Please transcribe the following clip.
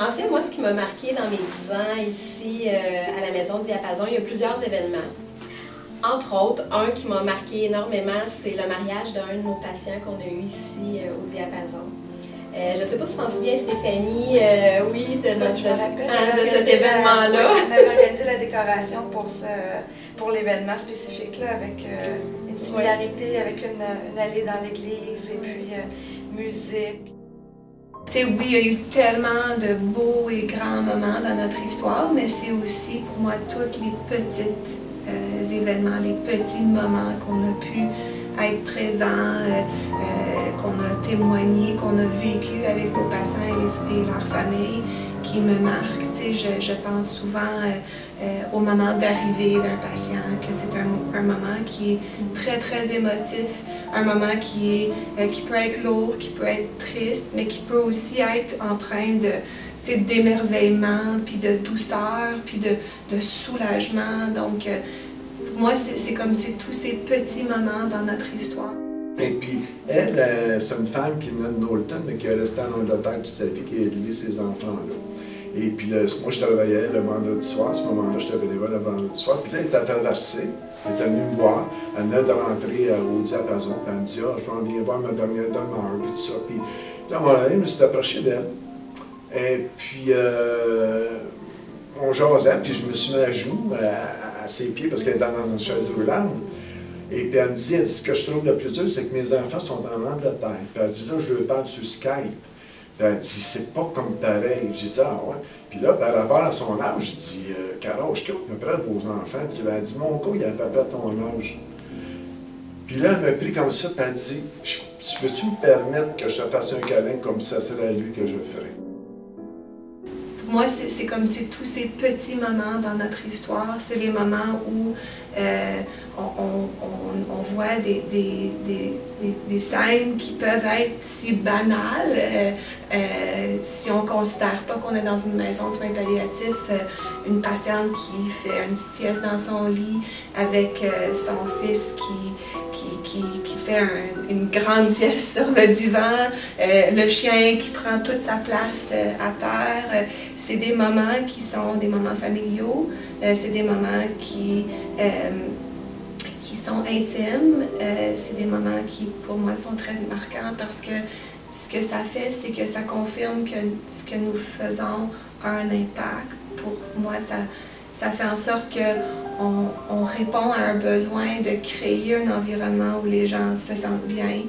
En fait, moi, ce qui m'a marqué dans mes 10 ans ici à la Maison Diapason, il y a plusieurs événements. Entre autres, un qui m'a marqué énormément, c'est le mariage d'un de nos patients qu'on a eu ici au Diapason. Je ne sais pas si tu t'en souviens, Stéphanie, oui, de cet événement-là. On avait organisé la décoration pour l'événement spécifique, là, avec une similarité, avec une allée dans l'église et puis musique. T'sais, oui, il y a eu tellement de beaux et grands moments dans notre histoire, mais c'est aussi pour moi tous les petits événements, les petits moments qu'on a pu être présents, qu'on a témoigné, qu'on a vécu avec nos patients et leurs familles qui me marquent. Je pense souvent au moment d'arrivée d'un patient, que c'est un moment qui est très, très émotif, un moment qui peut être lourd, qui peut être triste, mais qui peut aussi être empreint d'émerveillement, puis de douceur, puis de soulagement. Donc, pour moi, c'est comme tous ces petits moments dans notre histoire. Et puis, elle, c'est une femme qui venait de Knowlton, mais qui est restée en Angleterre toute sa vie, qui a élevé ses enfants-là. Et puis, moi, je travaillais le vendredi soir. À ce moment-là, j'étais bénévole le vendredi soir. Puis là, elle était traversée. Elle était venue me voir. Elle venait de rentrer au Diapason. Puis elle me dit, je vais venir voir ma dernière demeure, puis tout ça. Puis là, à un moment donné, je me suis approché d'elle. Et puis, on jasait, puis je me suis mis à genoux, à ses pieds, parce qu'elle était dans une chaise roulante. Et puis elle me dit, ce que je trouve le plus dur, c'est que mes enfants sont en Angleterre. Puis elle dit, là, je leur parle sur Skype. Puis elle dit, c'est pas comme pareil. J'ai dit, ah ouais. Puis là, par rapport à son âge, j'ai dit, quel âge tu as à peu près vos enfants? Elle dit, mon gars, il a à peu près ton âge. Puis là, elle m'a pris comme ça, puis elle dit, peux-tu me permettre que je te fasse un câlin comme ça serait à lui que je ferais? Pour moi, c'est comme tous ces petits moments dans notre histoire. C'est les moments où on voit des scènes qui peuvent être si banales. Si on ne considère pas qu'on est dans une maison de soins palliatifs, une patiente qui fait une petite sieste dans son lit avec son fils qui fait une grande sieste sur le divan, le chien qui prend toute sa place à terre. C'est des moments qui sont des moments familiaux, c'est des moments qui sont intimes, c'est des moments qui pour moi sont très marquants parce que ce que ça fait, c'est que ça confirme que ce que nous faisons a un impact. Pour moi, ça fait en sorte qu'on répond à un besoin de créer un environnement où les gens se sentent bien.